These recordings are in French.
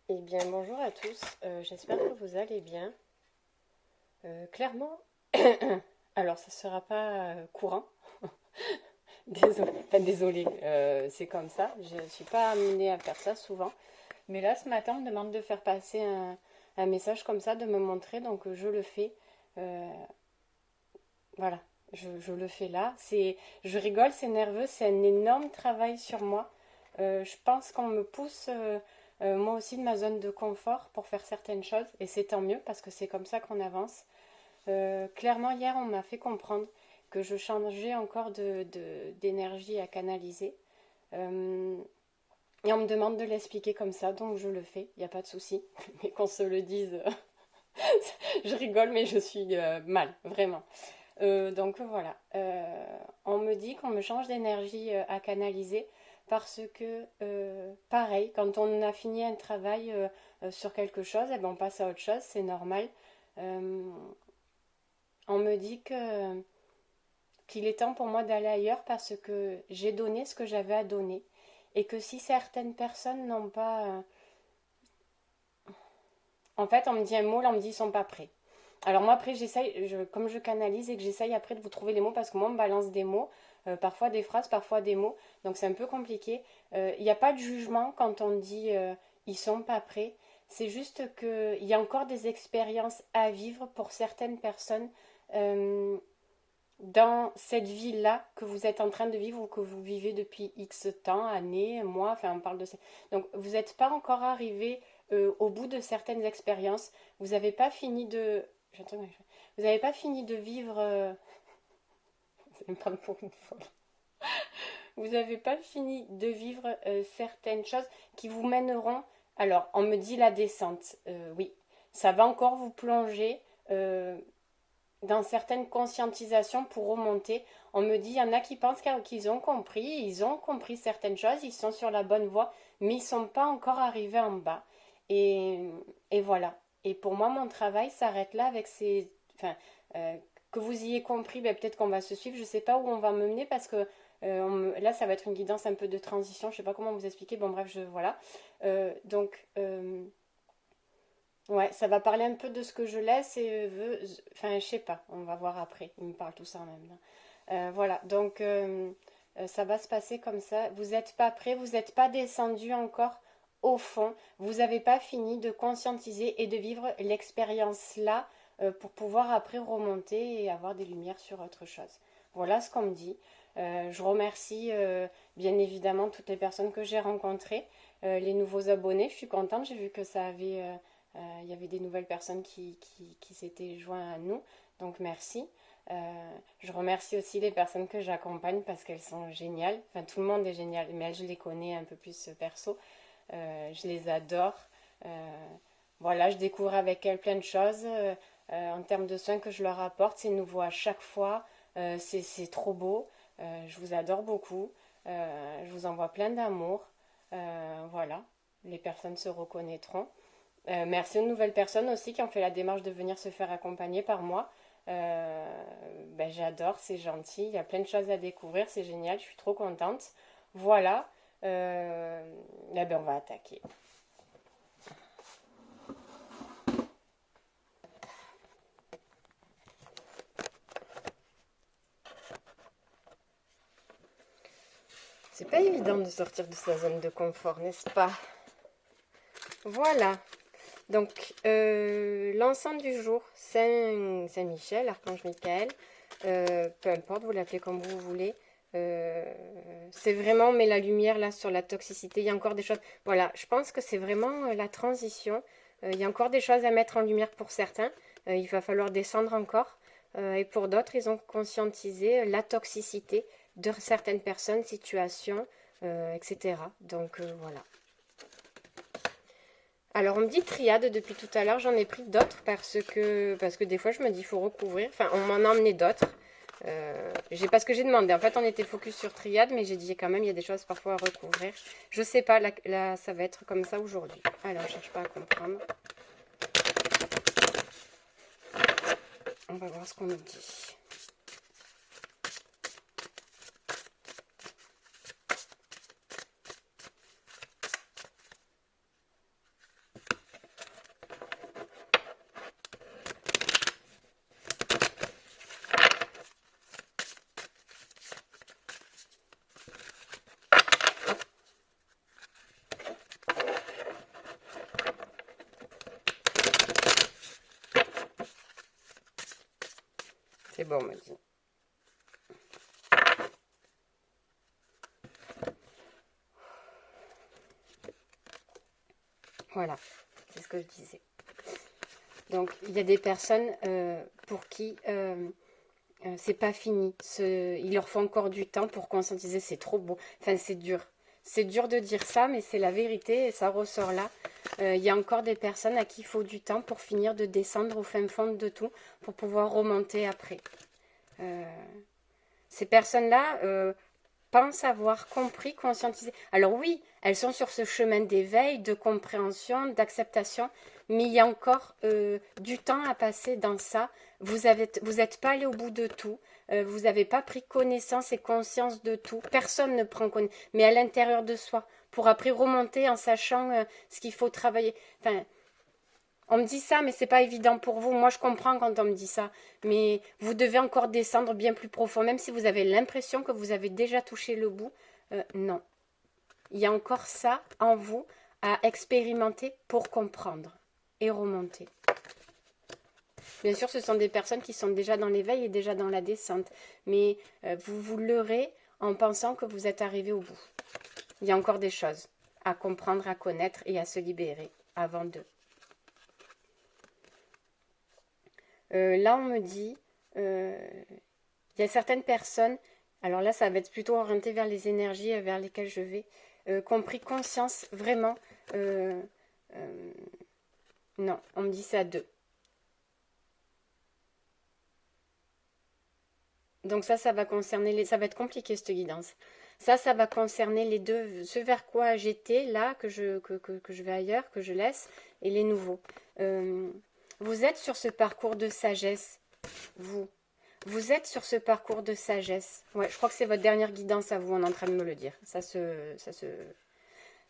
Eh bien, bonjour à tous. J'espère que vous allez bien. Clairement, alors ça sera pas courant. Désolée, enfin désolée, c'est comme ça. Je ne suis pas amenée à faire ça souvent. Mais là, ce matin, on me demande de faire passer un message comme ça, de me montrer, donc je le fais. Euh, voilà, je le fais là. Je rigole, c'est nerveux, c'est un énorme travail sur moi. Je pense qu'on me pousse, moi aussi, de ma zone de confort pour faire certaines choses, et c'est tant mieux parce que c'est comme ça qu'on avance. Clairement, hier, on m'a fait comprendre que je changeais encore d'énergie à canaliser. Euh, et on me demande de l'expliquer comme ça, donc je le fais, il n'y a pas de souci. Mais qu'on se le dise, je rigole, mais je suis mal, vraiment. Donc voilà, on me dit qu'on me change d'énergie à canaliser parce que, pareil, quand on a fini un travail sur quelque chose, eh ben, on passe à autre chose, c'est normal. Euh, on me dit qu'il est temps pour moi d'aller ailleurs parce que j'ai donné ce que j'avais à donner et que si certaines personnes n'ont pas... En fait, on me dit un mot, là, on me dit ils sont pas prêts. Alors moi après j'essaye, comme je canalise et que j'essaye après de vous trouver les mots parce que moi on me balance des mots, parfois des phrases, parfois des mots, donc c'est un peu compliqué. Il n'y a pas de jugement quand on dit ils sont pas prêts, c'est juste qu'il y a encore des expériences à vivre pour certaines personnes euh, dans cette vie-là que vous êtes en train de vivre ou que vous vivez depuis X temps, années, mois, enfin on parle de ça. Donc vous n'êtes pas encore arrivé au bout de certaines expériences, vous n'avez pas fini de... Vous n'avez pas fini de vivre... Vous allez me prendre pour une folle. Vous n'avez pas fini de vivre certaines choses qui vous mèneront... Alors, on me dit la descente. Oui, ça va encore vous plonger dans certaines conscientisations pour remonter. On me dit, il y en a qui pensent qu'ils ils ont compris certaines choses, ils sont sur la bonne voie, mais ils ne sont pas encore arrivés en bas. Et, et voilà. Et pour moi, mon travail s'arrête là avec ces... Enfin, euh, que vous ayez compris, ben, peut-être qu'on va se suivre, je ne sais pas où on va me mener parce que là, ça va être une guidance un peu de transition, je ne sais pas comment vous expliquer. Bon, bref, voilà. Ouais, ça va parler un peu de ce que je laisse et veux. Enfin, je sais pas, on va voir après. Il me parle tout ça en même temps. Voilà, donc ça va se passer comme ça. Vous n'êtes pas prêt, vous n'êtes pas descendu encore au fond. Vous n'avez pas fini de conscientiser et de vivre l'expérience là pour pouvoir après remonter et avoir des lumières sur autre chose. Voilà ce qu'on me dit. Je remercie bien évidemment toutes les personnes que j'ai rencontrées, les nouveaux abonnés. Je suis contente, j'ai vu que ça avait il y avait des nouvelles personnes qui s'étaient joints à nous, donc merci. Je remercie aussi les personnes que j'accompagne parce qu'elles sont géniales. Enfin, tout le monde est génial, mais elles, je les connais un peu plus perso. Je les adore. Euh, voilà, je découvre avec elles plein de choses en termes de soins que je leur apporte. C'est nouveau à chaque fois. C'est trop beau. Je vous adore beaucoup. Je vous envoie plein d'amour. Voilà, les personnes se reconnaîtront. Merci aux nouvelles personnes aussi qui ont fait la démarche de venir se faire accompagner par moi. Ben, j'adore, c'est gentil, il y a plein de choses à découvrir, c'est génial, je suis trop contente. Voilà, eh ben, on va attaquer. C'est pas évident de sortir de sa zone de confort, n'est-ce pas? Voilà, donc l'ensemble du jour, Saint-Michel, Archange Michael, peu importe, vous l'appelez comme vous voulez. Euh, c'est vraiment, on met la lumière là sur la toxicité. Il y a encore des choses. Voilà, je pense que c'est vraiment la transition. Il y a encore des choses à mettre en lumière pour certains. Il va falloir descendre encore. Et pour d'autres, ils ont conscientisé la toxicité de certaines personnes, situations, etc. Donc voilà. Alors on me dit triade depuis tout à l'heure, j'en ai pris d'autres parce que des fois je me dis il faut recouvrir. Enfin on m'en a emmené d'autres. J'ai pas ce que j'ai demandé. En fait on était focus sur triade mais j'ai dit quand même il y a des choses parfois à recouvrir. Je sais pas, là ça va être comme ça aujourd'hui. Alors je cherche pas à comprendre. On va voir ce qu'on nous dit. C'est bon, on me dit. Voilà, c'est ce que je disais. Donc, il y a des personnes pour qui c'est pas fini. Il leur faut encore du temps pour conscientiser. C'est trop beau. Enfin, c'est dur. C'est dur de dire ça, mais c'est la vérité et ça ressort là. Il y a encore des personnes à qui il faut du temps pour finir de descendre au fin fond de tout, pour pouvoir remonter après. Ces personnes-là pensent avoir compris, conscientisé. Alors oui, elles sont sur ce chemin d'éveil, de compréhension, d'acceptation, mais il y a encore du temps à passer dans ça. Vous n'êtes pas allé au bout de tout, vous n'avez pas pris connaissance et conscience de tout. Personne ne prend connaissance, mais à l'intérieur de soi, pour après remonter en sachant ce qu'il faut travailler. Enfin, on me dit ça, mais c'est pas évident pour vous. Moi, je comprends quand on me dit ça. Mais vous devez encore descendre bien plus profond. Même si vous avez l'impression que vous avez déjà touché le bout, non. Il y a encore ça en vous à expérimenter pour comprendre et remonter. Bien sûr, ce sont des personnes qui sont déjà dans l'éveil et déjà dans la descente. Mais vous vous leurrez en pensant que vous êtes arrivé au bout. Il y a encore des choses à comprendre, à connaître et à se libérer avant d'eux. Là, on me dit, il y a certaines personnes, alors là, ça va être plutôt orienté vers les énergies vers lesquelles je vais, qui ont pris conscience vraiment. Non, on me dit ça à deux. Donc ça va concerner ça va être compliqué cette guidance. Ça va concerner les deux, ce vers quoi j'étais là, que je vais ailleurs, que je laisse, et les nouveaux. Vous êtes sur ce parcours de sagesse, vous. Vous êtes sur ce parcours de sagesse. Ouais, je crois que c'est votre dernière guidance à vous, on est en train de me le dire.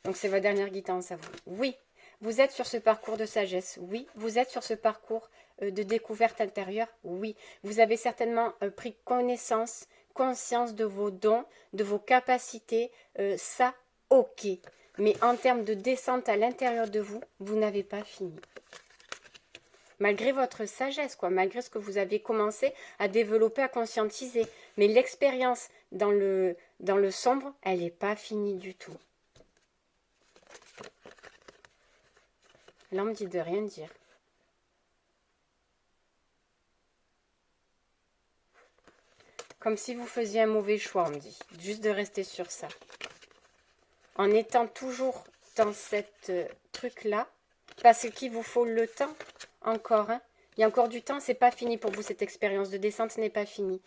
Donc c'est votre dernière guidance à vous. Oui, vous êtes sur ce parcours de sagesse. Oui, vous êtes sur ce parcours de découverte intérieure. Oui, vous avez certainement pris connaissance, conscience de vos dons, de vos capacités. Ça, ok. Mais en termes de descente à l'intérieur de vous, vous n'avez pas fini. Malgré votre sagesse, malgré ce que vous avez commencé à développer, à conscientiser. Mais l'expérience dans le sombre, elle n'est pas finie du tout. Là, on me dit de rien dire. Comme si vous faisiez un mauvais choix, on me dit. Juste de rester sur ça. En étant toujours dans cette truc-là, parce qu'il vous faut le temps encore. Hein. Il y a encore du temps, c'est pas fini pour vous, cette expérience de descente n'est pas finie.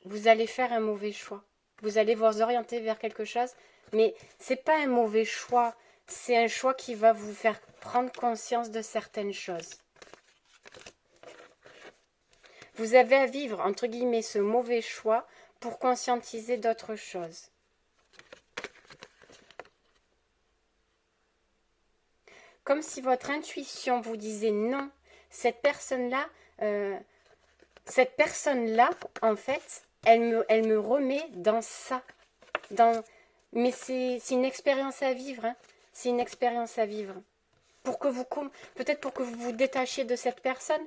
Vous allez faire un mauvais choix. Vous allez vous orienter vers quelque chose, mais c'est pas un mauvais choix. C'est un choix qui va vous faire prendre conscience de certaines choses. Vous avez à vivre, entre guillemets, ce mauvais choix pour conscientiser d'autres choses. Comme si votre intuition vous disait non, cette personne-là, en fait, elle me remet dans ça. Mais c'est une expérience à vivre. Hein. C'est une expérience à vivre. Peut-être pour que vous vous détachiez de cette personne,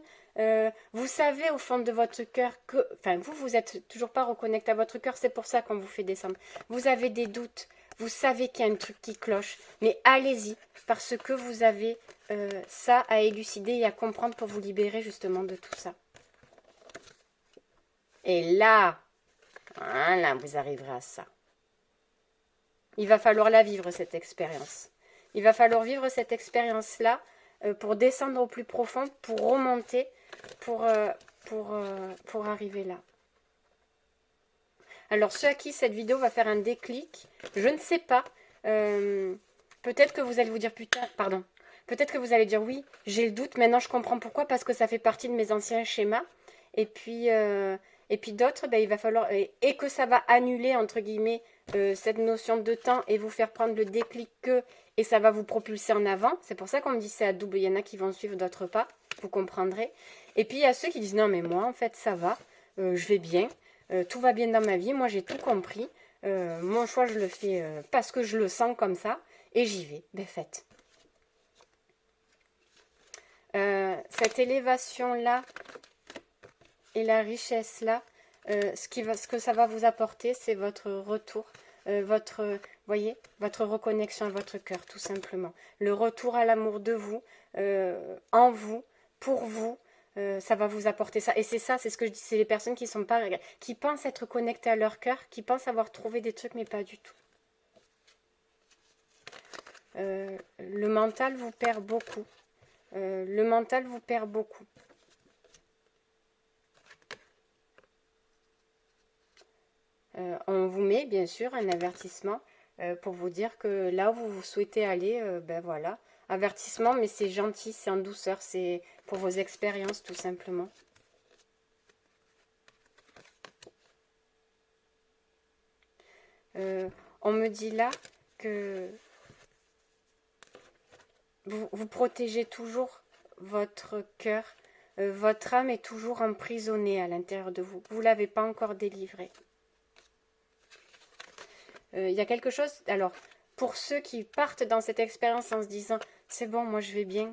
vous savez au fond de votre cœur que, enfin vous êtes toujours pas reconnecté à votre cœur, c'est pour ça qu'on vous fait descendre. Vous avez des doutes, vous savez qu'il y a un truc qui cloche, mais allez-y, parce que vous avez ça à élucider et à comprendre pour vous libérer justement de tout ça. Et là, voilà, vous arriverez à ça. Il va falloir la vivre, cette expérience. Il va falloir vivre cette expérience-là pour descendre au plus profond, pour remonter, pour arriver là. Alors, ceux à qui cette vidéo va faire un déclic, je ne sais pas. Peut-être que vous allez vous dire, peut-être que vous allez dire, oui, j'ai le doute, maintenant je comprends pourquoi, parce que ça fait partie de mes anciens schémas. Et puis d'autres, il va falloir, et que ça va annuler, entre guillemets, cette notion de temps et vous faire prendre le déclic et ça va vous propulser en avant. C'est pour ça qu'on me dit c'est à double. Il y en a qui vont suivre, d'autres pas. Vous comprendrez. Et puis il y a ceux qui disent non mais moi en fait ça va, je vais bien, tout va bien dans ma vie, moi j'ai tout compris. Mon choix je le fais parce que je le sens comme ça et j'y vais. Ben faites. Cette élévation là, et la richesse là, ce que ça va vous apporter, c'est votre retour, voyez, votre reconnexion à votre cœur, tout simplement. Le retour à l'amour de vous, en vous, pour vous, ça va vous apporter ça. Et c'est ça, c'est ce que je dis, c'est les personnes qui sont pas, qui pensent être connectées à leur cœur, qui pensent avoir trouvé des trucs, mais pas du tout. Le mental vous perd beaucoup. Le mental vous perd beaucoup. On vous met bien sûr un avertissement pour vous dire que là où vous souhaitez aller, ben voilà, avertissement, mais c'est gentil, c'est en douceur, c'est pour vos expériences tout simplement. On me dit là que vous protégez toujours votre cœur, votre âme est toujours emprisonnée à l'intérieur de vous. Vous ne l'avez pas encore délivrée. Il y a quelque chose, alors, pour ceux qui partent dans cette expérience en se disant, c'est bon, moi je vais bien,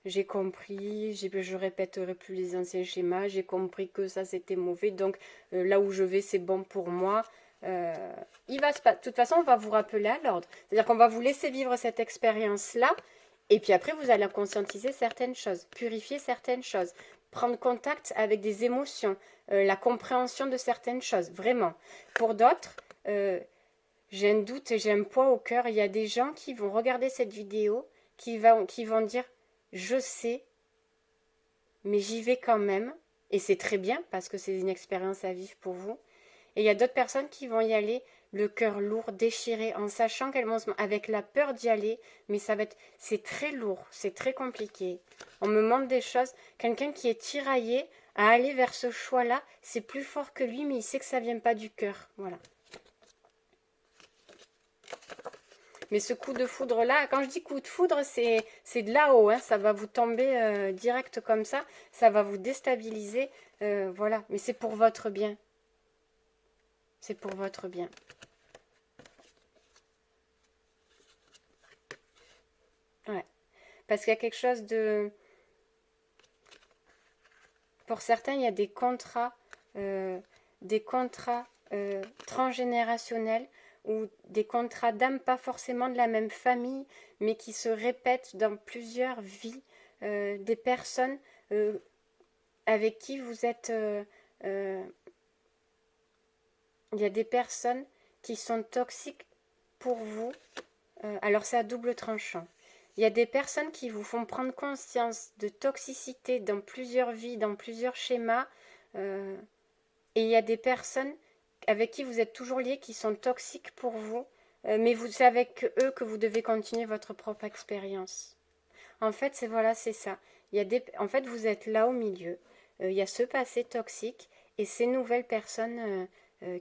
j'ai compris, je répéterai plus les anciens schémas, j'ai compris que ça c'était mauvais, donc là où je vais c'est bon pour moi. Il va se passer. De toute façon, on va vous rappeler à l'ordre. C'est-à-dire qu'on va vous laisser vivre cette expérience-là, et puis après, vous allez conscientiser certaines choses, purifier certaines choses, prendre contact avec des émotions, la compréhension de certaines choses, vraiment. Pour d'autres, j'ai un doute et j'ai un poids au cœur. Il y a des gens qui vont regarder cette vidéo, qui vont dire « Je sais, mais j'y vais quand même. » Et c'est très bien parce que c'est une expérience à vivre pour vous. Et il y a d'autres personnes qui vont y aller le cœur lourd, déchiré, en sachant qu'elles vont avec la peur d'y aller, mais c'est très lourd, c'est très compliqué. On me montre des choses. Quelqu'un qui est tiraillé à aller vers ce choix-là, c'est plus fort que lui, mais il sait que ça vient pas du cœur. Voilà. Mais ce coup de foudre-là, quand je dis coup de foudre, c'est de là-haut, hein, ça va vous tomber direct comme ça va vous déstabiliser, voilà. Mais c'est pour votre bien. C'est pour votre bien. Ouais. Parce qu'il y a quelque chose de... Pour certains, il y a des contrats transgénérationnels ou des contrats d'âme, pas forcément de la même famille, mais qui se répètent dans plusieurs vies, des personnes avec qui vous êtes... il y a des personnes qui sont toxiques pour vous, alors c'est à double tranchant. Il y a des personnes qui vous font prendre conscience de toxicité dans plusieurs vies, dans plusieurs schémas, et il y a des personnes avec qui vous êtes toujours liés qui sont toxiques pour vous, mais c'est avec eux que vous devez continuer votre propre expérience. En fait, c'est ça. En fait, vous êtes là au milieu. Il y a ce passé toxique et ces nouvelles personnes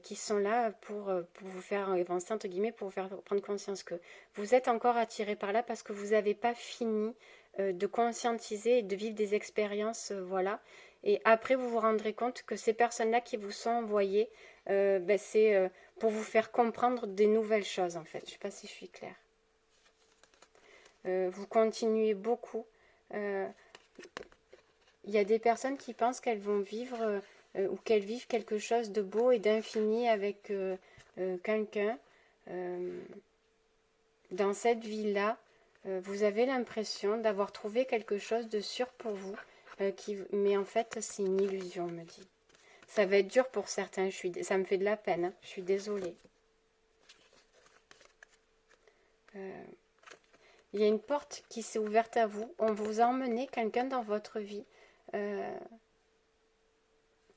qui sont là pour vous faire avancer, entre guillemets, pour vous faire prendre conscience que vous êtes encore attiré par là parce que vous n'avez pas fini de conscientiser et de vivre des expériences, voilà. Et après, vous vous rendrez compte que ces personnes-là qui vous sont envoyées, c'est pour vous faire comprendre des nouvelles choses, en fait. Je ne sais pas si je suis claire. Vous continuez beaucoup. Il y a des personnes qui pensent qu'elles vont vivre ou qu'elles vivent quelque chose de beau et d'infini avec quelqu'un. Dans cette vie-là, vous avez l'impression d'avoir trouvé quelque chose de sûr pour vous, mais en fait, c'est une illusion, on me dit. Ça va être dur pour certains, ça me fait de la peine, hein, je suis désolée. Il y a une porte qui s'est ouverte à vous. On vous a emmené quelqu'un dans votre vie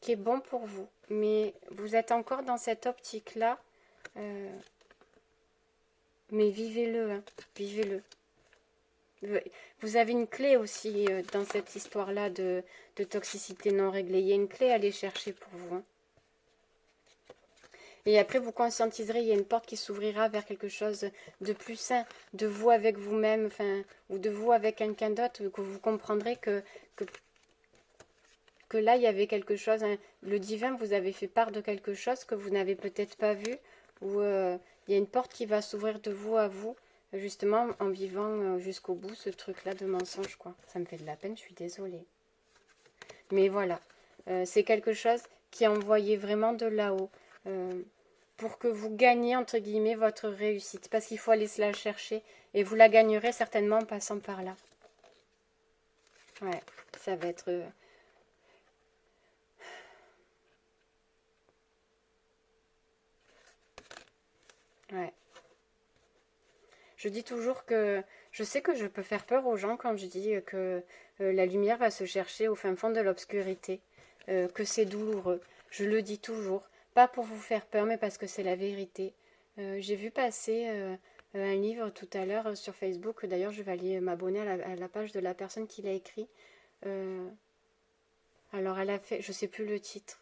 qui est bon pour vous. Mais vous êtes encore dans cette optique-là. Mais vivez-le. Hein, vivez-le. Vous avez une clé aussi dans cette histoire-là de toxicité non réglée. Il y a une clé à aller chercher pour vous. Hein. Et après, vous conscientiserez, il y a une porte qui s'ouvrira vers quelque chose de plus sain, de vous avec vous-même, enfin, ou de vous avec quelqu'un d'autre, que vous comprendrez que là, il y avait quelque chose, hein, le divin vous avez fait part de quelque chose que vous n'avez peut-être pas vu, ou il y a une porte qui va s'ouvrir de vous à vous, justement en vivant jusqu'au bout ce truc-là de mensonge, quoi. Ça me fait de la peine, je suis désolée. Mais voilà. C'est quelque chose qui est envoyé vraiment de là-haut. Pour que vous gagniez, entre guillemets, votre réussite. Parce qu'il faut aller se la chercher. Et vous la gagnerez certainement en passant par là. Ouais, ça va être... ouais. Je dis toujours que je sais que je peux faire peur aux gens quand je dis que la lumière va se chercher au fin fond de l'obscurité, que c'est douloureux. Je le dis toujours, pas pour vous faire peur, mais parce que c'est la vérité. J'ai vu passer un livre tout à l'heure sur Facebook. D'ailleurs, je vais aller m'abonner à la page de la personne qui l'a écrit. Euh, alors, elle a fait, je sais plus le titre,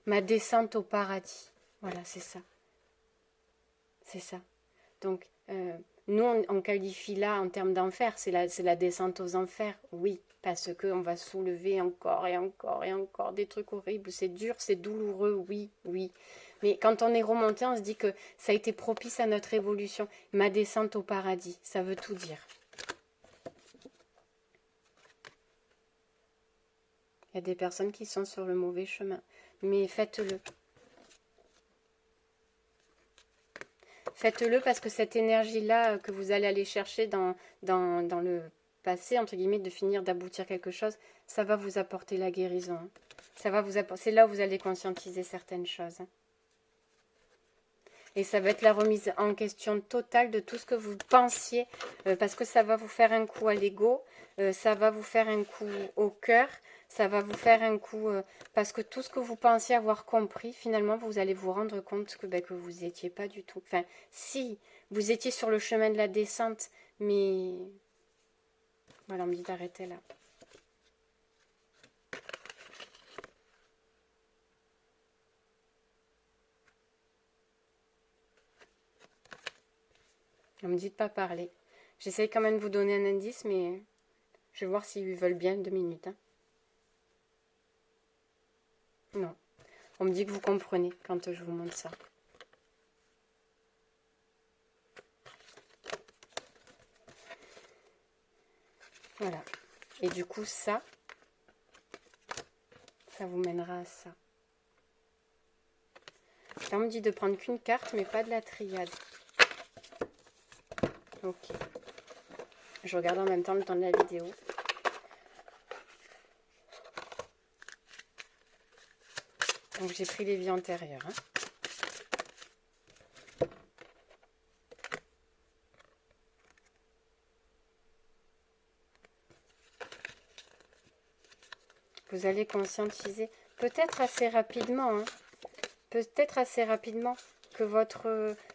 Ma descente au paradis. Voilà, c'est ça. C'est ça. Donc, nous, on qualifie là en termes d'enfer, c'est la descente aux enfers, oui, parce qu'on va soulever encore et encore et encore des trucs horribles, c'est dur, c'est douloureux, oui, oui. Mais quand on est remonté, on se dit que ça a été propice à notre évolution. Ma descente au paradis, ça veut tout dire. Il y a des personnes qui sont sur le mauvais chemin, mais faites-le. Faites-le parce que cette énergie-là que vous allez aller chercher dans le passé, entre guillemets, de finir d'aboutir quelque chose, ça va vous apporter la guérison. Ça va vous apporter, c'est là où vous allez conscientiser certaines choses. Et ça va être la remise en question totale de tout ce que vous pensiez, parce que ça va vous faire un coup à l'ego, ça va vous faire un coup au cœur, ça va vous faire un coup, parce que tout ce que vous pensiez avoir compris, finalement, vous allez vous rendre compte que vous n'y étiez pas du tout. Enfin, si, vous étiez sur le chemin de la descente, mais... Voilà, on me dit d'arrêter là. On me dit de pas parler. J'essaye quand même de vous donner un indice, mais je vais voir s'ils veulent bien 2 minutes. Hein. Non. On me dit que vous comprenez quand je vous montre ça. Voilà. Et du coup, ça vous mènera à ça. Là, on me dit de prendre qu'une carte, mais pas de la triade. Ok. Je regarde en même temps le temps de la vidéo. Donc, j'ai pris les vies antérieures. Hein. Vous allez conscientiser, peut-être assez rapidement, hein, peut-être assez rapidement, que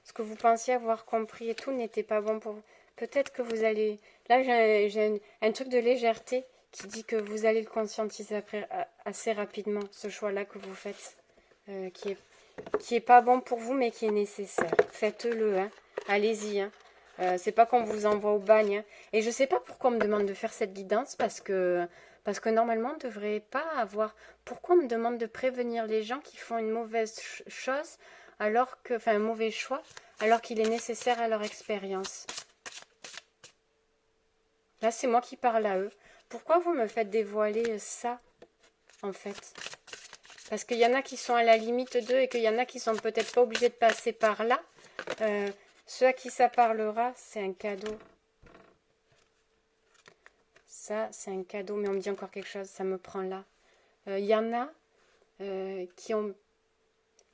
ce que vous pensiez avoir compris et tout n'était pas bon pour vous. Peut-être que vous allez... Là, j'ai un truc de légèreté qui dit que vous allez le conscientiser après, assez rapidement, ce choix-là que vous faites, qui est pas bon pour vous, mais qui est nécessaire. Faites-le, hein. Allez-y. Hein. C'est pas qu'on vous envoie au bagne. Hein. Et je sais pas pourquoi on me demande de faire cette guidance, parce que normalement, on ne devrait pas avoir... Pourquoi on me demande de prévenir les gens qui font une mauvaise chose, alors que, enfin un mauvais choix, alors qu'il est nécessaire à leur expérience? Là, c'est moi qui parle à eux. Pourquoi vous me faites dévoiler ça, en fait? Parce qu'il y en a qui sont à la limite d'eux et qu'il y en a qui sont peut-être pas obligés de passer par là. Ceux à qui ça parlera, c'est un cadeau. Ça, c'est un cadeau, mais on me dit encore quelque chose, ça me prend là. Il y en a qui ont...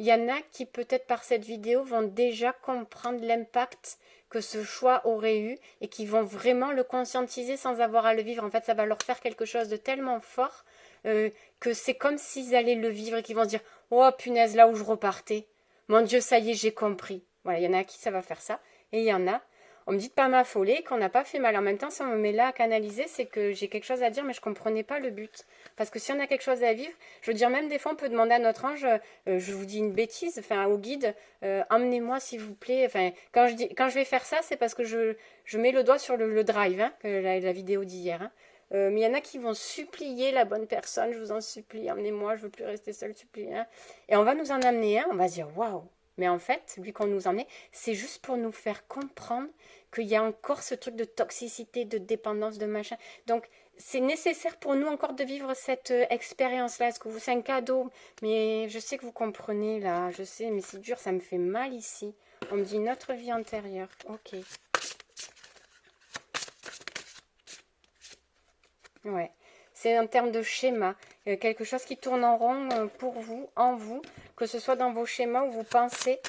Il y en a qui, peut-être par cette vidéo, vont déjà comprendre l'impact que ce choix aurait eu et qui vont vraiment le conscientiser sans avoir à le vivre. En fait, ça va leur faire quelque chose de tellement fort que c'est comme s'ils allaient le vivre et qu'ils vont se dire « Oh punaise, là où je repartais, mon Dieu, ça y est, j'ai compris. » Voilà, il y en a à qui ça va faire ça. Et il y en a, on me dit de pas m'affoler, qu'on n'a pas fait mal. En même temps, si on me met là à canaliser, c'est que j'ai quelque chose à dire, mais je ne comprenais pas le but. Parce que si on a quelque chose à vivre, je veux dire, même des fois, on peut demander à notre ange, je vous dis une bêtise, enfin au guide, emmenez-moi s'il vous plaît. Enfin, quand je vais faire ça, c'est parce que je mets le doigt sur le drive, hein, que la vidéo d'hier. Hein. Mais il y en a qui vont supplier la bonne personne, je vous en supplie, emmenez-moi, je veux plus rester seule, supplie. Hein. Et on va nous en amener un, on va se dire waouh. Mais en fait, lui qu'on nous emmenait, c'est juste pour nous faire comprendre qu'il y a encore ce truc de toxicité, de dépendance, de machin. Donc, c'est nécessaire pour nous encore de vivre cette expérience-là. Est-ce que c'est un cadeau? Mais je sais que vous comprenez là. Je sais, mais c'est dur, ça me fait mal ici. On me dit notre vie antérieure. Ok. Ouais. C'est en termes de schéma. Quelque chose qui tourne en rond pour vous, en vous. Que ce soit dans vos schémas où vous pensez...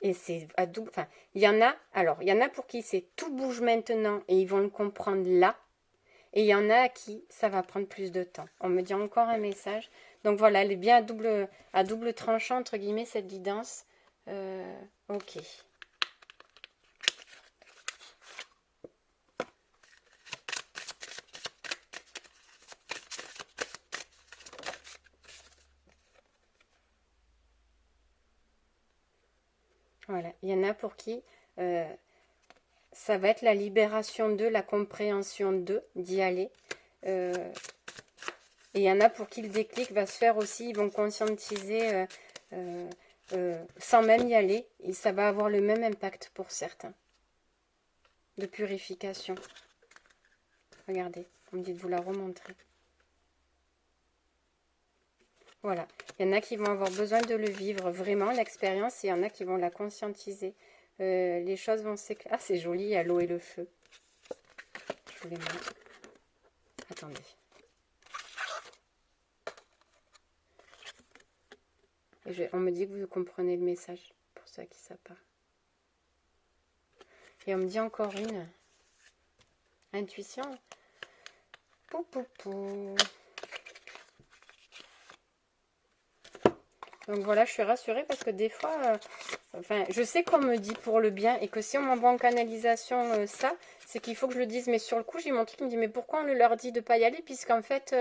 Et c'est à double... Enfin, il y en a... Alors, il y en a pour qui c'est tout bouge maintenant et ils vont le comprendre là. Et il y en a à qui ça va prendre plus de temps. On me dit encore un message. Donc voilà, elle est bien à double tranchant, entre guillemets, cette guidance. Ok. Voilà, il y en a pour qui ça va être la libération d'eux, la compréhension d'eux, d'y aller. Et il y en a pour qui le déclic va se faire aussi, ils vont conscientiser sans même y aller. Et ça va avoir le même impact pour certains. De purification. Regardez, on me dit de vous la remontrer. Voilà, il y en a qui vont avoir besoin de le vivre vraiment, l'expérience, et il y en a qui vont la conscientiser. Les choses vont s'éclairer. Ah, c'est joli, il y a l'eau et le feu. Je vous les montre. Attendez. On me dit que vous comprenez le message, pour ça qui ça part. Et on me dit encore une. Intuition. Pou, pou, pou. Donc voilà, je suis rassurée parce que des fois, enfin, je sais qu'on me dit pour le bien et que si on m'envoie en canalisation ça, c'est qu'il faut que je le dise. Mais sur le coup, j'ai mon truc qui me dit, mais pourquoi on leur dit de ne pas y aller puisqu'en fait,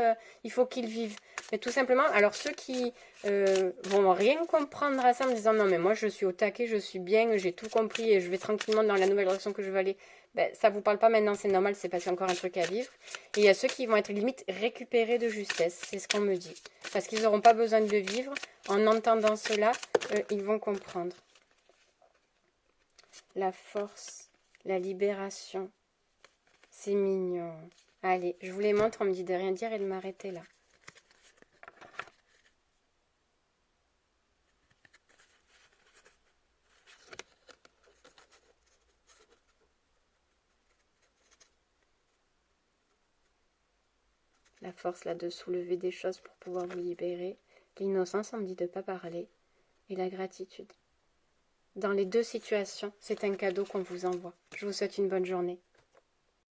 il faut qu'ils vivent. Mais tout simplement, alors ceux qui vont rien comprendre à ça en me disant, non mais moi je suis au taquet, je suis bien, j'ai tout compris et je vais tranquillement dans la nouvelle direction que je veux aller. Ben, ça ne vous parle pas maintenant, c'est normal, c'est parce qu'il y a encore un truc à vivre. Et il y a ceux qui vont être limite récupérés de justesse, c'est ce qu'on me dit. Parce qu'ils n'auront pas besoin de le vivre. En entendant cela, ils vont comprendre. La force, la libération, c'est mignon. Allez, je vous les montre, on me dit de rien dire et de m'arrêter là. La force là de soulever des choses pour pouvoir vous libérer. L'innocence, on me dit de ne pas parler. Et la gratitude. Dans les deux situations, c'est un cadeau qu'on vous envoie. Je vous souhaite une bonne journée.